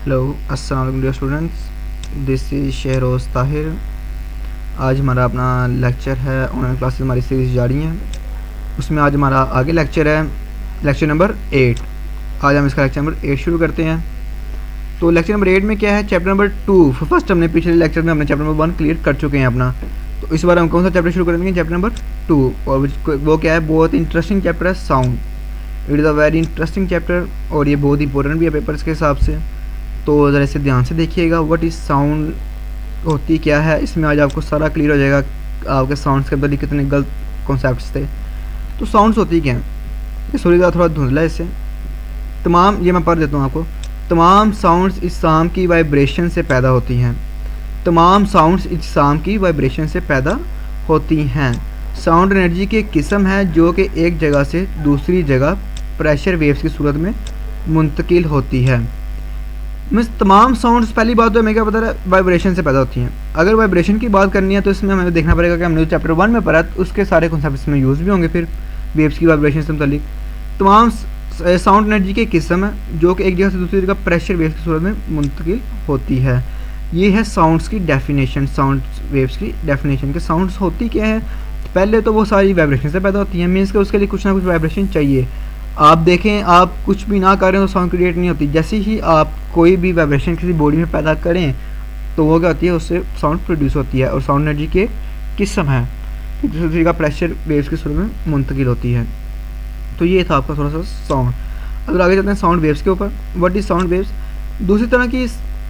Hello अस्सलाम वालेकुम dear students, this is Shahroz Tahir. आज हमारा अपना लेक्चर है, ऑनलाइन क्लासेस हमारी सीरीज़ जारी हैं। उसमें आज हमारा आगे लेक्चर है, लेक्चर नंबर 8। आज हम इसका लेक्चर नंबर 8 शुरू करते हैं। तो लेक्चर नंबर 8 में क्या है, चैप्टर नंबर 2। फर्स्ट हमने पिछले लेक्चर में हमने चैप्टर नंबर 1 क्लियर कर चुके हैं अपना। तो इस बार हम कौन सा चैप्टर शुरू करेंगे, चैप्टर नंबर 2। और वो क्या है, बहुत इंटरेस्टिंग चैप्टर है, sound. It is a very interesting chapter और ये बहुत इंपॉर्टेंट भी है पेपर्स के हिसाब से। तो ज़रा इसे ध्यान से देखिएगा, व्हाट इज़ साउंड, होती क्या है। इसमें आज आपको सारा क्लियर हो जाएगा, आपके साउंड्स के बदले कितने गलत कॉन्सेप्ट्स थे। तो साउंड्स होती क्या हैं, ये सूर्य का थोड़ा धुंधला है इससे। तमाम, ये मैं पढ़ देता हूँ आपको। तमाम साउंड्स इज्साम की वाइब्रेशन से पैदा होती हैं। तमाम साउंड्स इज्साम की वाइब्रेशन से पैदा होती हैं। साउंड एनर्जी की एक किस्म है जो कि एक जगह से दूसरी जगह प्रेशर वेव्स की सूरत में मुंतकिल होती है। मीन्स तमाम साउंड्स, पहली बात तो हमें क्या पता है, वाइब्रेशन से पैदा होती हैं। अगर वाइब्रेशन की बात करनी है तो इसमें हमें देखना पड़ेगा कि हमने जो चैप्टर 1 में पढ़ा उसके सारे कॉन्सेप्ट इसमें यूज़ भी होंगे। फिर वेव्स की वाइब्रेशन से मुतालिक तमाम साउंड एनर्जी की किस्म है जो कि एक जगह से दूसरी जगह प्रेशर वेव्स की सूरत में मुंतकिल होती है। ये है साउंड्स की डेफिनेशन, साउंड वेव्स की डेफिनेशन। के साउंड्स होती क्या है, पहले तो वो सारी वाइब्रेशन से पैदा होती हैं। मीन्स कि उसके लिए कुछ ना कुछ वाइब्रेशन चाहिए। आप देखें, आप कुछ भी ना करें तो साउंड क्रिएट नहीं होती। जैसे ही आप कोई भी वाइब्रेशन किसी बॉडी में पैदा करें तो वो क्या होती है, उससे साउंड प्रोड्यूस होती है। और साउंड एनर्जी के किस्म है, दूसरी का प्रेशर वेव्स के सूरत में मुंतकिल होती है। तो ये था आपका थोड़ा सा साउंड। अगर आगे चलते हैं साउंड वेव्स के ऊपर, व्हाट इज साउंड वेव्स।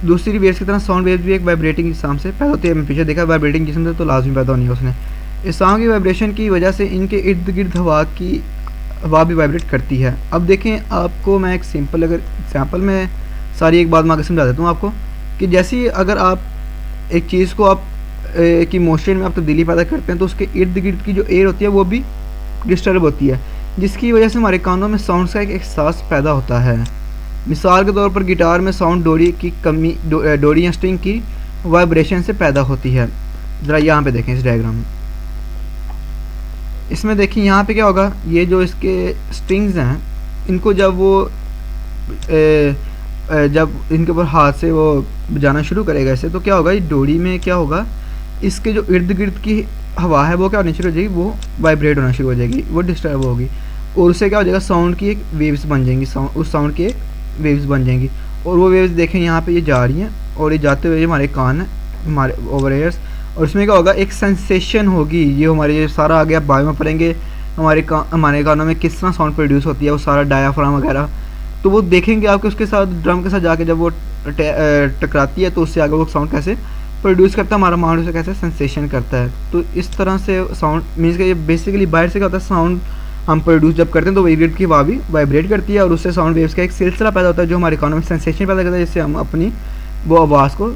दूसरी वेव्स की तरह साउंड वेव्स भी एक वाइब्रेटिंग जिस्म से पैदा होती है। मैंने पीछे देखा, वाइब्रेटिंग जिस्म से तो लाजमी पैदा होनी है उसने। इस साउंड की वाइब्रेशन की वजह से इनके इर्द गिर्द हवा भी वाइब्रेट करती है। अब देखें, आपको मैं एक सिंपल अगर एग्जांपल में सारी एक बात मैं आगे समझा देता हूँ आपको, कि जैसे अगर आप एक चीज़ को आप की मोशन में आप तब्दीली पैदा करते हैं तो उसके इर्द गिर्द की जो एयर होती है वो भी डिस्टर्ब होती है, जिसकी वजह से हमारे कानों में साउंड्स का एक एहसास पैदा होता है। मिसाल के तौर पर गिटार में साउंड डोरी की कमी, डोरी या स्ट्रिंग की वाइब्रेशन से पैदा होती है। ज़रा यहाँ पे देखें इस डायग्राम में, इसमें देखिए यहाँ पे क्या होगा, ये जो इसके स्ट्रिंग्स हैं इनको जब वो जब इनके ऊपर हाथ से वो बजाना शुरू करेगा ऐसे, तो क्या होगा, ये डोरी में क्या होगा, इसके जो इर्द गिर्द की हवा है वो क्या होनी शुरू हो जाएगी, वो वाइब्रेट होना शुरू हो जाएगी, वो डिस्टर्ब होगी। और उससे क्या हो जाएगा, साउंड की एक वेव्स बन जाएंगी, उस साउंड की एक वेव्स बन जाएंगी। और वो वेव्स देखें यहाँ पे ये जा रही हैं और ये जाते हुए हमारे कान है, हमारे ओवर एयर्स, और इसमें क्या होगा, एक सेंसेशन होगी। ये हमारे सारा आगे आप बायो में पढ़ेंगे, हमारे कानों में किस तरह साउंड प्रोड्यूस होती है, वो सारा डायाफ्राम वगैरह। तो वो देखेंगे आपके उसके साथ, ड्रम के साथ जाके जब वो टकराती है तो उससे आगे वो साउंड कैसे प्रोड्यूस करता है, हमारा माइंड उसे कैसे सेंसेशन करता है। तो इस तरह से साउंड मीन्स कि ये बेसिकली बाहर से क्या होता है, साउंड हम प्रोड्यूस जब करते हैं तो वेवलेट की हवा भी वाइब्रेट करती है और उससे साउंड वेव्स का एक सिलसिला पैदा होता है जो हमारे कानों में सेंसेशन पैदा करता है, जिससे हम अपनी वो आवाज़ को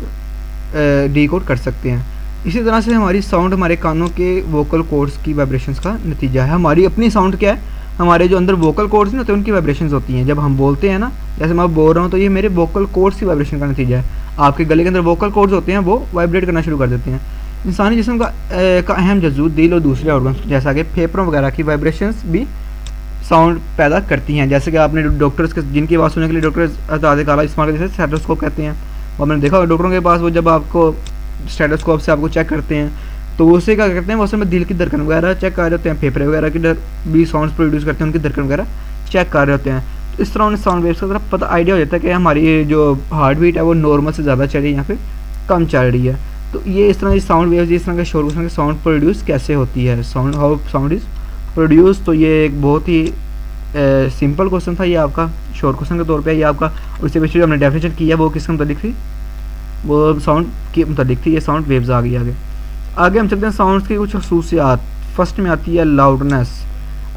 डिकोड कर सकते हैं। इसी तरह से हमारी साउंड हमारे कानों के वोकल कॉर्ड्स की वाइब्रेशंस का नतीजा है। हमारी अपनी साउंड क्या है, हमारे जो अंदर वोकल कॉर्ड्स नहीं होते उनकी वाइब्रेशंस होती हैं। जब हम बोलते हैं ना, जैसे मैं बोल रहा हूँ तो ये मेरे वोकल कॉर्ड्स की वाइब्रेशन का नतीजा है। आपके गले के अंदर वोकल कॉर्ड्स होते हैं, वो वाइब्रेट करना शुरू कर देते हैं। इंसानी जिस्म का अहम जज़ू दिल और दूसरे ऑर्गन्स जैसा कि फेफड़ों वगैरह की वाइब्रेशंस भी साउंड पैदा करती हैं। जैसे कि आपने डॉक्टर्स के जिनकी आवाज़ सुनने के लिए डॉक्टर्स ताज़े काला इस्तेमाल करते हैं, स्टेथोस्कोप कहते हैं। और मैंने देखा डॉक्टरों के पास वो जब आपको स्टेथोस्कोप से आपको चेक करते हैं तो वो उससे क्या करते हैं, वो उसमें दिल की धड़कन वगैरह चेक कर रहे होते हैं, फेफड़े वगैरह की भी साउंड्स प्रोड्यूस करते हैं, उनकी धड़कन वगैरह चेक कर रहे होते हैं। तो इस तरह उन्हें साउंड वेव्स का तरफ पता आइडिया हो जाता है कि हमारी जो हार्ट बीट है वो नॉर्मल से ज़्यादा चल रही है या फिर कम चल रही है। तो ये इस तरह की साउंड वेव्स, इस तरह के शोर, की साउंड प्रोड्यूस कैसे होती है, sound how sound is produce. तो ये एक बहुत ही सिंपल क्वेश्चन था ये आपका, शॉर्ट क्वेश्चन के तौर पे ये आपका। उससे पीछे जो हमने डेफिनेशन की है वो किसके मुताबिक थी, वो साउंड के मुताबिक थी। ये साउंड वेव्स आ गई आगे हम चलते हैं साउंड्स की कुछ खसूसियात। फर्स्ट में आती है लाउडनेस।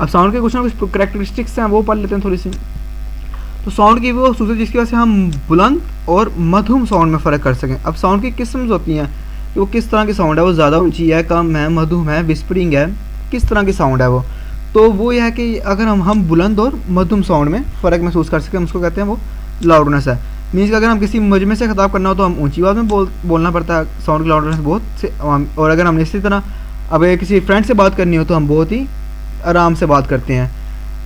अब साउंड के कुछ ना कुछ करैक्टरिस्टिक्स हैं, वो पढ़ लेते हैं थोड़ी सी। तो साउंड की वो खसूसियत जिसकी वजह से हम बुलंद और मध्यम साउंड में फ़र्क कर सकें। अब साउंड की किस्म्स होती हैं कि वो किस तरह की साउंड है, वो ज़्यादा ऊंची है, कम है, मध्यम है, विस्परिंग है, किस तरह की साउंड है वो। तो वो यह है कि अगर हम बुलंद और मध्यम साउंड में फ़र्क महसूस कर सकें, हम उसको कहते हैं वो लाउडनेस है। मीन्स कि अगर हम किसी मजमे से खिताब करना हो तो हम ऊंची आवाज़ में बोलना पड़ता है, साउंड की लाउडनेस बहुत से। और अगर हमने इसी तरह अब किसी फ्रेंड से बात करनी हो तो हम बहुत ही आराम से बात करते हैं।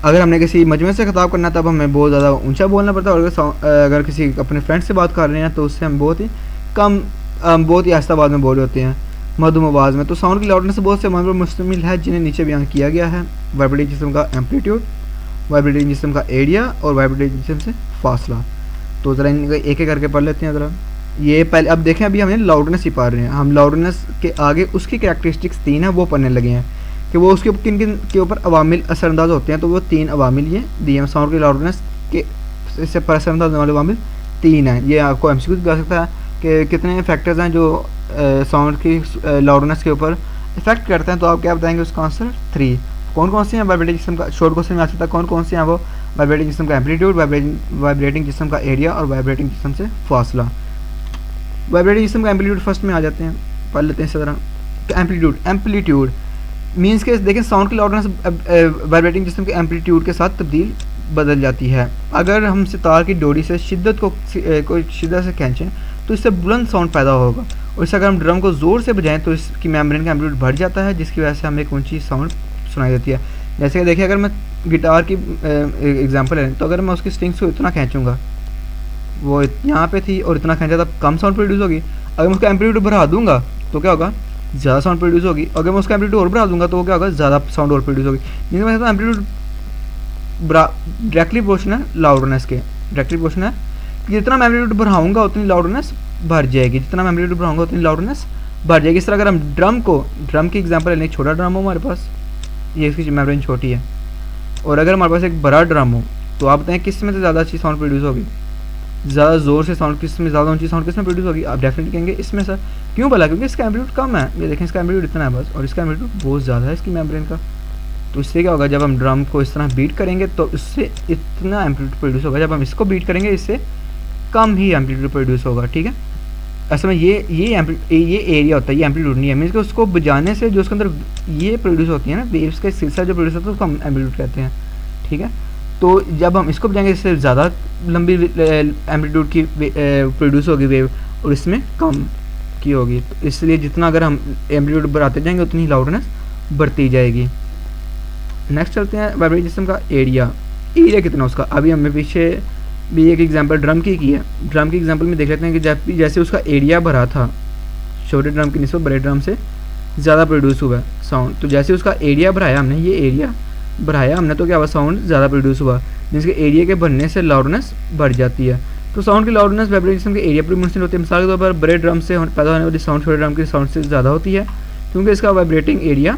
अगर हमने किसी मजमे से खिताब करना है तब हमें बहुत ज़्यादा ऊंचा बोलना पड़ता है, और अगर किसी अपने फ्रेंड से बात कर रहे हैं तो उससे हम बहुत ही कम बहुत ही आहिस्ता आवाज़ में बोल रहे होते हैं, मधुम आवाज़ में। तो साउंड की लाउडनेस बहुत से मामलों में मुश्तमिल है जिन्हें नीचे बयान किया गया है। वाइब्रेटिंग जिस्म का एम्पलीट्यूड, वाइब्रेटिंग जिस्म का एरिया और वाइब्रेटिंग जिस्म से फासला। तो ज़रा इनका एक एक करके पढ़ लेते हैं ज़रा। ये पहले अब देखें, अभी हमने लाउडनेस ही पढ़ रहे हैं, हम लाउडनेस के आगे उसकी कैरेक्टरिस्टिक्स 3 है वो पढ़ने लगे हैं कि वो उसके किन किन के ऊपर अवामिल असरअंदाज होते हैं। तो वो 3 अवामिल ये दिए हैं। साउंड की लाउडनेस के इससे पर असरअंदाज होने वाले अवामिल 3 हैं। ये आपको एमसीक्यू भी आ सकता है कि कितने फैक्टर्स हैं जो साउंड की लाउडनेस के ऊपर इफेक्ट करते हैं। तो आप क्या बताएंगे उसका आंसर 3। कौन कौन से हैं? वाइब्रेटिंग जिस्म का शॉर्ट क्वेश्चन में आ सकता है कौन कौन से हैं वो? वाइब्रेटिंग जिस्म का एम्पलीट्यूड, वाइब्रेटिंग जिस्म का एरिया और वाइब्रेटिंग जिस्म से फासला। वाइब्रेटिंग जिस्म का एम्पलीट्यूड फर्स्ट में आ जाते हैं, पढ़ लेते हैं इस तरह। एम्पलीट्यूड मीन्स के देखें साउंड की लाउडनेस वाइब्रेटिंग जिस्म के एम्पलीट्यूड के साथ तब्दील बदल जाती है। अगर हम सितार की डोरी से शिद्दत को शिद्दत से खींचें तो इससे बुलंद साउंड पैदा होगा, और इससे अगर हम ड्रम को ज़ोर से बजाएं तो इसकी मेम्ब्रेन का एम्पलीट्यूड बढ़ जाता है, जिसकी वजह से हमें एक ऊंची साउंड सुनाई देती है। जैसे कि देखिए, अगर मैं गिटार की एग्जांपल है तो अगर मैं उसकी स्ट्रिंग्स को इतना खींचूंगा, वो यहाँ पे थी और इतना खींचा, तब कम साउंड प्रोड्यूस होगी। अगर मैं उसका एम्पलीट्यूड बढ़ा दूंगा तो क्या होगा? ज़्यादा साउंड प्रोड्यूस होगी। अगर मैं उसका एम्पलीट्यूड और बढ़ा दूंगा तो वो क्या होगा? ज़्यादा साउंड और प्रोड्यूस होगी। जिसमें मैं एम्पलीट्यूड डायरेक्टली प्रोपोर्शनल है लाउडनेस के। डायरेक्टली प्रोपोर्शनल है कि जितना मैं एम्पलीट्यूड बढ़ाऊंगा उतनी लाउडनेस बढ़ जाएगी, जितना मैं एम्पलीट्यूड बढ़ाऊंगा उतनी लाउडनेस बढ़ जाएगी। इस तरह अगर हम ड्रम की एग्जांपल लें, छोटा ड्रम हो हमारे पास, ये इसकी मेम्ब्रेन छोटी है, और अगर हमारे पास एक बड़ा ड्रम हो तो आप बताएं किस में से ज़्यादा अच्छी साउंड प्रोड्यूस होगी? ज़्यादा ज़ोर से साउंड किस में, ज़्यादा ऊंची साउंड किस में प्रोड्यूस होगी? आप डेफिनेटली कहेंगे इसमें सर। क्यों भला? क्योंकि इसका एम्पलीट्यूड कम है। ये देखें, इसका एम्पलीट्यूड इतना है बस, और इसका एम्पलीट्यूड बहुत ज़्यादा है इसकी मेम्ब्रेन का। तो इससे क्या होगा? जब हम ड्रम को इस तरह बीट करेंगे तो इससे इतना एम्पलीट्यूड प्रोड्यूस होगा, जब हम इसको बीट करेंगे इससे कम ही एम्पलीट्यूड प्रोड्यूस होगा। ठीक है, असल में ये एरिया होता है, ये एम्पलीट्यूड नहीं है। मीन्स कि उसको बजाने से जो उसके अंदर ये प्रोड्यूस होती है ना, वेव्स का सिलसिला जो प्रोड्यूस होता है उसको हम एम्पलीट्यूड कहते हैं। ठीक है, तो जब हम इसको बजाएंगे इससे ज़्यादा लंबी एम्पलीट्यूड की प्रोड्यूस होगी वेव, और इसमें कम की होगी। तो इसलिए जितना अगर हम एम्पलीट्यूड बढ़ाते जाएंगे उतनी लाउडनेस बढ़ती जाएगी। नेक्स्ट चलते हैं वाइब्रेटिंग जिस्म का एरिया। एरिया कितना उसका? अभी हमें पीछे भी एक एग्जांपल ड्रम की है। ड्रम की एग्जांपल में देख लेते हैं कि जैसे उसका एरिया भरा था, छोटे ड्रम की निस्बत बड़े ड्रम से ज़्यादा प्रोड्यूस हुआ साउंड। तो जैसे उसका एरिया बढ़ाया हमने, ये एरिया बढ़ाया हमने, तो क्या हुआ? साउंड ज़्यादा प्रोड्यूस हुआ, जिसके एरिया के बढ़ने से लाउडनेस बढ़ जाती है। तो साउंड की लाउडनेस वाइब्रेटिंग जिस्म के एरिया पर मुंसलिक होती है। मिसाल के तौर पर बड़े ड्रम से पैदा होने वाली साउंड छोटे ड्रम की साउंड से ज़्यादा होती है, क्योंकि इसका वाइब्रेटिंग एरिया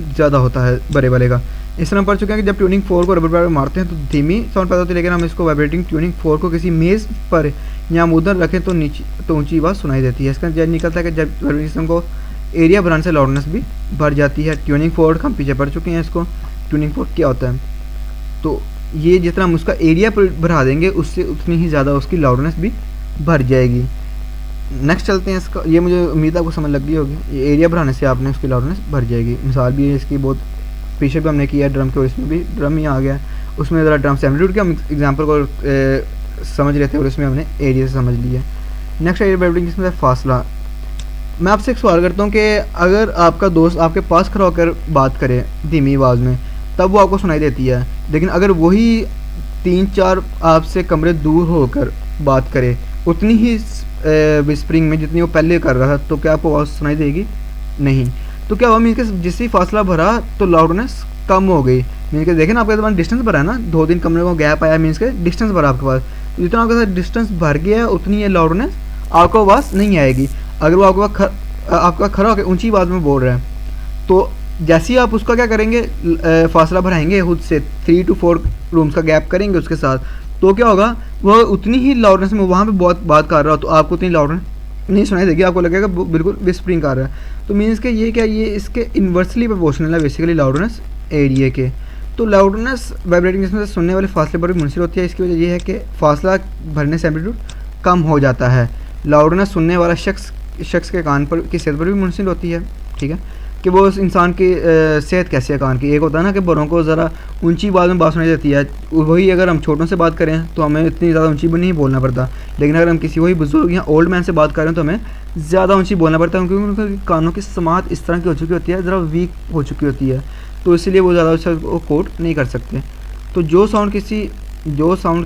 ज़्यादा होता है बड़े वाले का। इस तरह हम पढ़ चुके हैं कि जब ट्यूनिंग फोर को रबर बैंड में मारते हैं तो धीमी साउंड पैदा होती है, लेकिन हम इसको वाइब्रेटिंग ट्यूनिंग फोर को किसी मेज़ पर या मुदर रखें तो ऊंची आवाज़ सुनाई देती है। इसका जज निकलता है कि जब वाइब्रेटिंग सिस्टम को एरिया बढ़ाने से लाउडनेस भी बढ़ जाती है। ट्यूनिंग फोर्क हम पीछे पढ़ चुके हैं इसको। ट्यूनिंग फोर्क क्या होता है? तो ये जितना हम उसका एरिया बढ़ा देंगे उससे उतनी ही ज़्यादा उसकी लाउडनेस भी बढ़ जाएगी। नेक्स्ट चलते हैं इसका। ये मुझे उम्मीद आपको समझ लग गई होगी। ये एरिया बढ़ाने से आपने उसकी लाउडनेस बढ़ जाएगी। मिसाल भी है इसकी, बहुत पीछे भी हमने किया ड्रम के, और इसमें भी ड्रम ही आ गया। उसमें ज़रा ड्रम से एम्पलीट्यूड के हम एग्जांपल को समझ रहे थे और इसमें हमने एरिया से समझ लिया। नेक्स्ट एरिया वाइब्रेटिंग जिसमें फासला। मैं आपसे एक सवाल करता हूँ कि अगर आपका दोस्त आपके पास खड़ा होकर बात करे धीमी आवाज़ में तब वो आपको सुनाई देती है, लेकिन अगर वही 3-4 आपसे कमरे दूर होकर बात करे उतनी ही विस्परिंग में जितनी वो पहले कर रहा था, तो क्या आपको आवाज़ सुनाई देगी? नहीं। तो क्या हुआ? मीन के जिससे फासला भरा तो लाउडनेस कम हो गई। मीन के देखें ना, आपके पास डिस्टेंस भरा है ना, 2-3 कमरे को गैप आया, मीन्स के डिस्टेंस भरा आपके पास। तो जितना आपके साथ डिस्टेंस भर गया उतनी ये लाउडनेस आपको आवाज़ नहीं आएगी। अगर वो आपका खड़ा होकर ऊंची आवाज़ में बोल रहा है तो जैसे ही आप उसका क्या करेंगे, फासला बढ़ाएंगे खुद से 3 to 4 रूम्स का गैप करेंगे उसके साथ, तो क्या होगा? वह उतनी ही लाउडनेस में वहाँ पे बहुत बात कर रहा हो तो आपको उतनी लाउडनेस नहीं सुनाई देगी, आपको लगेगा बिल्कुल विस्परिंग कर रहा है। तो मीन्स के ये क्या, ये इसके इन्वर्सली प्रोपोर्शनल है बेसिकली लाउडनेस एरिया के। तो लाउडनेस वाइब्रेटिंग जिसमें से सुनने वाले फासले पर भी मुंसलिक होती है। इसकी वजह यह है कि फासला भरने से एम्पलीट्यूड कम हो जाता है। लाउडनेस सुनने वाला शख्स के कान पर की सेहत पर भी मुंसलिक होती है। ठीक है, कि वो उस इंसान की सेहत कैसी है कान की। एक होता है ना कि बड़ों को ज़रा ऊंची आवाज़ में बात सुनाई देती है, वही अगर हम छोटों से बात करें तो हमें इतनी ज़्यादा ऊंची नहीं बोलना पड़ता, लेकिन अगर हम किसी वही बुजुर्ग या ओल्ड मैन से बात करें तो हमें ज़्यादा ऊंची बोलना पड़ता है, क्योंकि उनके कानों की समात इस तरह की हो चुकी होती है, ज़रा वीक हो चुकी होती है। तो इसलिए वो ज़्यादा अच्छा वो कोड नहीं कर सकते। तो जो साउंड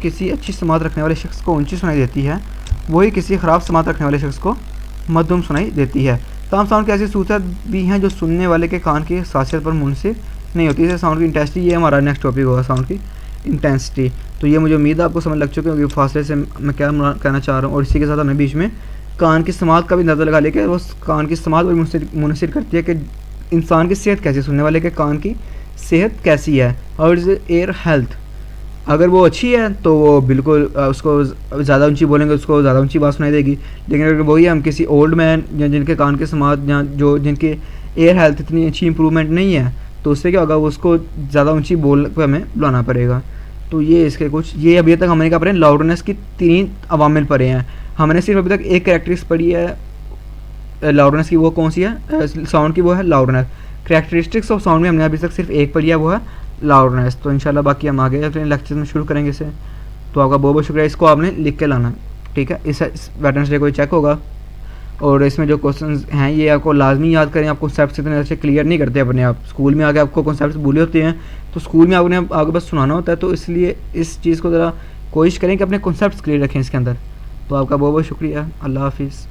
किसी अच्छी समात रखने वाले शख्स को ऊंची सुनाई देती है, वही किसी ख़राब समात रखने वाले शख्स को मध्यम सुनाई देती है। तमाम साउंड की ऐसी सूरत भी हैं जो सुनने वाले के कान की खासियत पर मुनसिर नहीं होती। जैसे साउंड की इंटेंसिटी, ये हमारा नेक्स्ट टॉपिक होगा, साउंड की इंटेंसिटी। तो ये मुझे उम्मीद है आपको समझ लग चुकी है क्योंकि फासले से मैं क्या कहना चाह रहा हूँ। और इसी के साथ हमने बीच में कान की समात का भी अंदाज़ा लगा लिया कि वो कान की समात वही मुनसिर करती है कि इंसान की सेहत कैसी, सुनने वाले के कान की सेहत कैसी है। और इज़ एयर हेल्थ, अगर वो अच्छी है तो वो बिल्कुल उसको ज़्यादा ऊंची बोलेंगे, उसको ज़्यादा ऊंची बात सुनाई देगी। लेकिन अगर वही हम किसी ओल्ड मैन या जिनके कान के समात या जो जिनके एयर हेल्थ इतनी अच्छी इंप्रूवमेंट नहीं है, तो उससे क्या होगा, वो उसको ज़्यादा ऊंची बोल पर हमें बुलाना पड़ेगा। तो ये इसके कुछ, ये अभी तक हमने क्या पढ़े, लाउडनेस की 3 अवामिल पढ़े हैं। हमने सिर्फ अभी तक एक कैरेक्टरिस्टिक्स पढ़ी है लाउडनेस की, वो कौन सी है, साउंड की, वो है लाउडनेस। कैरेक्टरिस्टिक्स ऑफ साउंड में हमने अभी तक सिर्फ एक पढ़ी है, वो है लाउडनेस। तो इंशाल्लाह बाकी हम आगे अपने लेक्चर में शुरू करेंगे इसे। तो आपका बहुत बहुत शुक्रिया, इसको आपने लिख के लाना है, ठीक है। इस वेडनेसडे को चेक होगा और इसमें जो क्वेश्चंस हैं ये आपको लाजमी याद करें। आप कॉन्सेप्ट्स इतने अच्छे क्लियर नहीं करते अपने आप, स्कूल में आके आपको कॉन्सेप्ट्स भूले होते हैं, तो स्कूल में आपने आगे बस सुनाना होता है। तो इसलिए इस चीज़ को ज़रा कोशिश करें कि अपने कॉन्सेप्ट्स क्लियर रखें इसके अंदर। तो आपका बहुत बहुत शुक्रिया, अल्लाह हाफिज़।